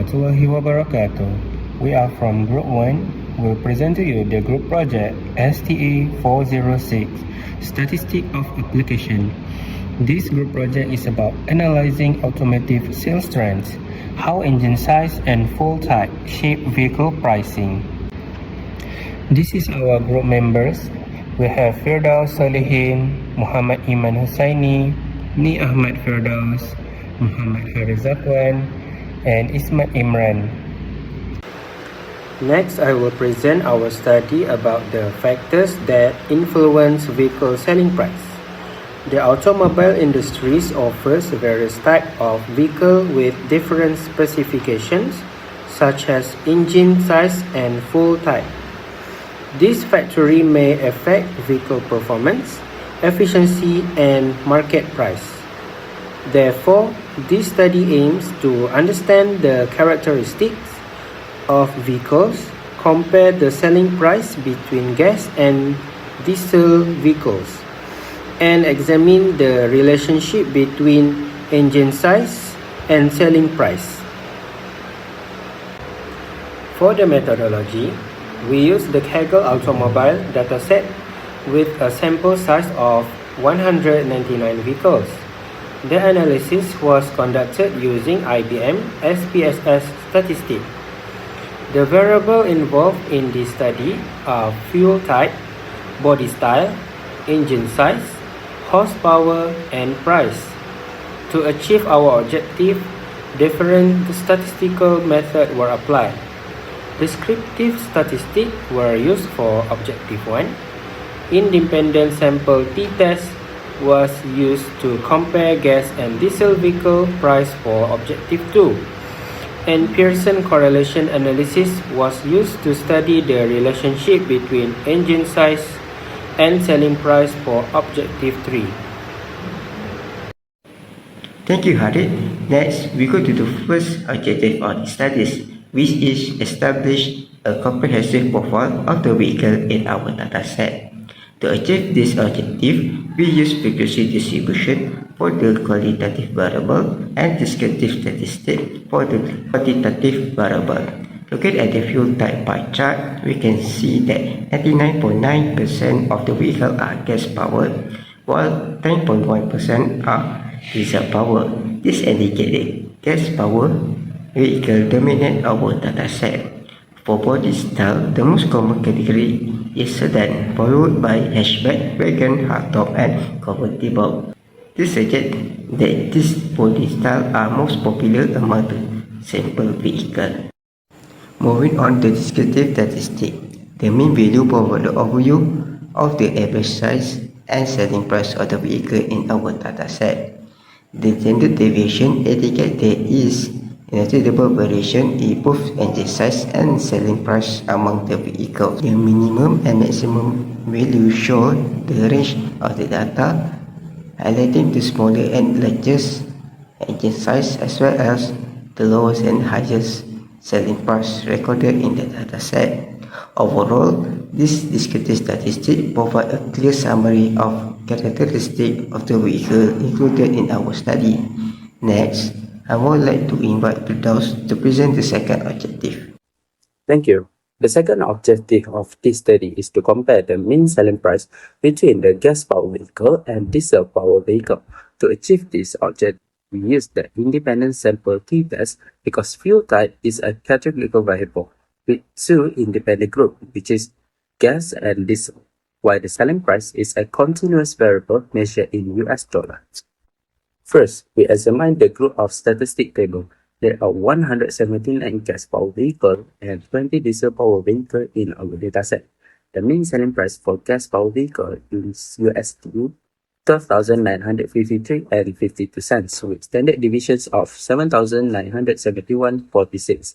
warahmatullahi wabarakatuh. We are from Group 1. We'll present to you the group project STA406, Statistic of Application. This group project is about analyzing automotive sales trends, how engine size and fuel type shape vehicle pricing. This is our group members. We have Firdaus Salihin, Muhammad Iman Hussaini, Ni Ahmad Firdaus, Muhammad Harizakwan, and Ismat Imran. Next, I will present our study about the factors that influence vehicle selling price. The automobile industry offers various types of vehicle with different specifications, such as engine size and fuel type. This factor may affect vehicle performance, efficiency, and market price. Therefore, this study aims to understand the characteristics of vehicles, compare the selling price between gas and diesel vehicles, and examine the relationship between engine size and selling price. For the methodology, we use the Kaggle Automobile dataset with a sample size of 199 vehicles. The analysis was conducted using IBM SPSS statistics. The variables involved in this study are fuel type, body style, engine size, horsepower, and price. To achieve our objective, different statistical methods were applied. Descriptive statistics were used for Objective 1. Independent sample t-test was used to compare gas and diesel vehicle price for Objective 2. And Pearson correlation analysis was used to study the relationship between engine size and selling price for Objective 3. Thank you, Harid. Next, we go to the first objective of the studies, which is establish a comprehensive profile of the vehicle in our dataset. To achieve this objective, we use frequency distribution for the qualitative variable and descriptive statistic for the quantitative variable. Looking at the fuel type pie chart, we can see that 99.9% of the vehicle are gas powered, while 10.1% are diesel power. This indicates gas power vehicle dominate our dataset. For body style, the most common category is sedan, followed by hatchback, wagon, hardtop, and convertible. This suggests that these body styles are most popular among the sample vehicle. Moving on to descriptive statistics, the mean value provides the overview of the average size and selling price of the vehicle in our dataset. The standard deviation indicates there is noticeable variation in both engine size and selling price among the vehicles. The minimum and maximum values show the range of the data, highlighting the smaller and largest engine size as well as the lowest and highest selling price recorded in the dataset. Overall, this descriptive statistic provides a clear summary of characteristics of the vehicle included in our study. Next, I would like to invite Firdaus to present the second objective. Thank you. The second objective of this study is to compare the mean selling price between the gas-powered vehicle and diesel-powered vehicle. To achieve this objective, we use the independent sample t-test because fuel type is a categorical variable with two independent groups, which is gas and diesel, while the selling price is a continuous variable measured in US dollars. First, we examine the group of statistic table. There are 179 gas-powered vehicles and 20 diesel-powered vehicles in our dataset. The mean selling price for gas-powered vehicle is USD 12,953 and 52 cents with standard deviations of 7,971.46.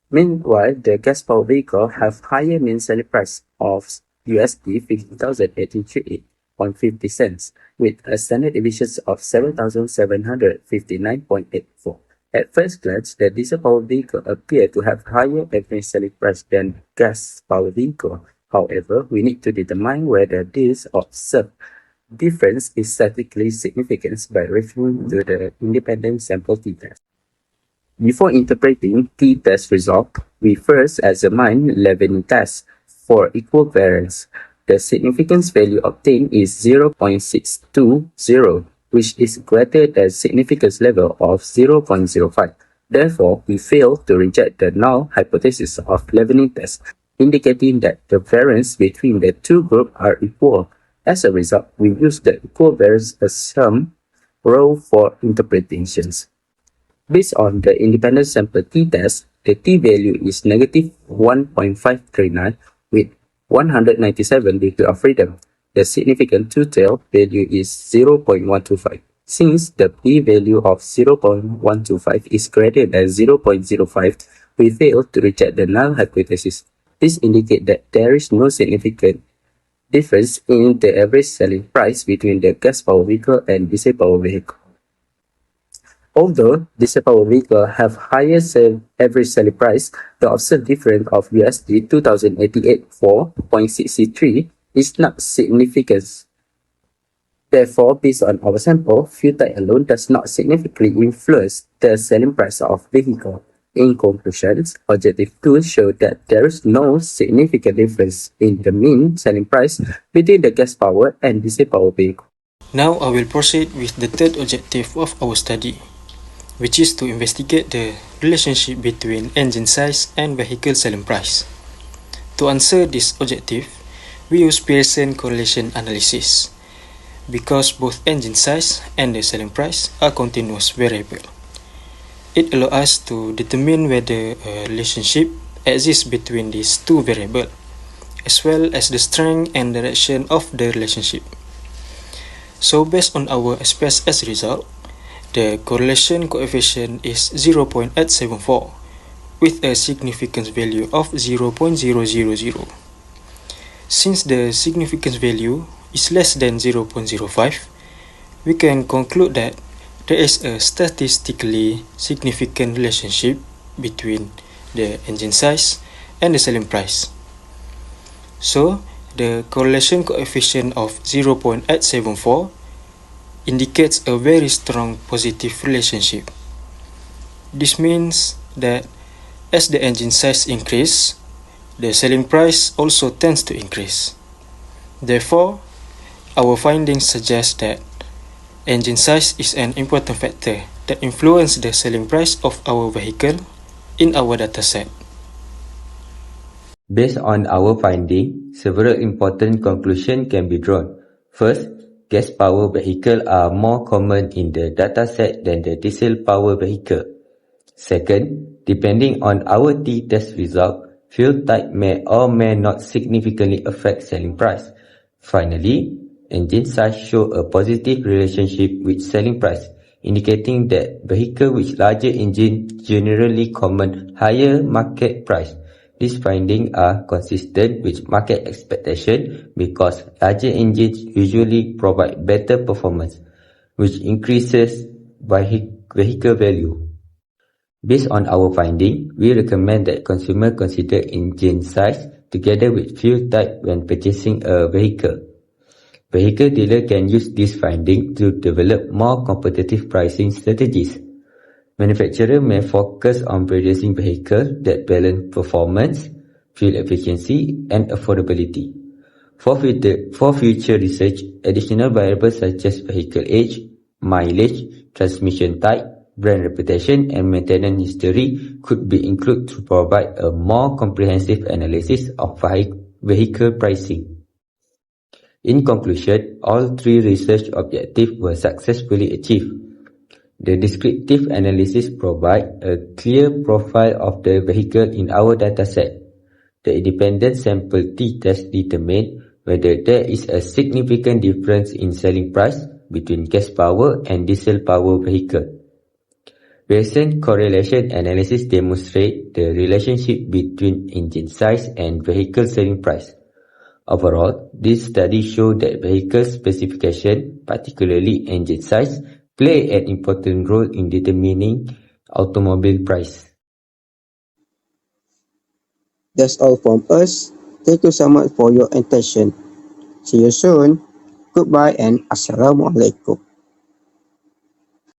Meanwhile, the gas-powered vehicle have higher mean selling price of USD 50,083.50 cents with a standard deviation of 7,759.84. At first glance, the diesel-powered vehicle appear to have higher average selling price than gas-powered vehicle. However, we need to determine whether this observed difference is statistically significant by referring to the independent sample t-test. Before interpreting t-test result, we first examine leavening test for equivariance. The significance value obtained is 0.620, which is greater than significance level of 0.05. Therefore, we fail to reject the null hypothesis of leavening test, indicating that the variance between the two groups are equal. As a result, we use the equivariance assumption rule for interpretations. Based on the independent sample t-test, the t-value is negative 1.539 with 197 degrees of freedom. The significant total value is 0.125. Since the p-value of 0.125 is greater than 0.05, we fail to reject the null hypothesis. This indicates that there is no significant difference in the average selling price between the gas-powered vehicle and diesel-powered vehicle. Although diesel-powered vehicles have higher average selling price, the observed difference of USD 2088 for 0.63 is not significant. Therefore, based on our sample, fuel type alone does not significantly influence the selling price of vehicle. In conclusion, Objective 2 showed that there is no significant difference in the mean selling price between the gas-powered and diesel-powered vehicle. Now I will proceed with the third objective of our study, which is to investigate the relationship between engine size and vehicle selling price. To answer this objective, we use Pearson correlation analysis, because both engine size and the selling price are continuous variable. It allows us to determine whether a relationship exists between these two variables, as well as the strength and direction of the relationship. So based on our SPSS result, the correlation coefficient is 0.874 with a significance value of 0.000. Since the significance value is less than 0.05, we can conclude that there is a statistically significant relationship between the engine size and the selling price. So, the correlation coefficient of 0.874 indicates a very strong positive relationship. This means that as the engine size increases, the selling price also tends to increase. Therefore, our findings suggest that engine size is an important factor that influences the selling price of our vehicle in our dataset. Based on our finding, several important conclusions can be drawn. First, gas-powered vehicles are more common in the dataset than the diesel-powered vehicle. Second, depending on our t-test result, fuel type may or may not significantly affect selling price. Finally, engine size show a positive relationship with selling price, indicating that vehicles with larger engine generally command higher market price. These findings are consistent with market expectation because larger engines usually provide better performance, which increases vehicle value. Based on our finding, we recommend that consumers consider engine size together with fuel type when purchasing a vehicle. Vehicle dealer can use this finding to develop more competitive pricing strategies. Manufacturer may focus on producing vehicles that balance performance, fuel efficiency, and affordability. For future research, additional variables such as vehicle age, mileage, transmission type, brand reputation, and maintenance history could be included to provide a more comprehensive analysis of vehicle pricing. In conclusion, all three research objectives were successfully achieved. The descriptive analysis provides a clear profile of the vehicle in our dataset. The independent sample t-test determined whether there is a significant difference in selling price between gas-powered and diesel-powered vehicles. Recent correlation analysis demonstrates the relationship between engine size and vehicle selling price. Overall, this study showed that vehicle specification, particularly engine size, play an important role in determining automobile price. That's all from us. Thank you so much for your attention. See you soon. Goodbye and Assalamualaikum.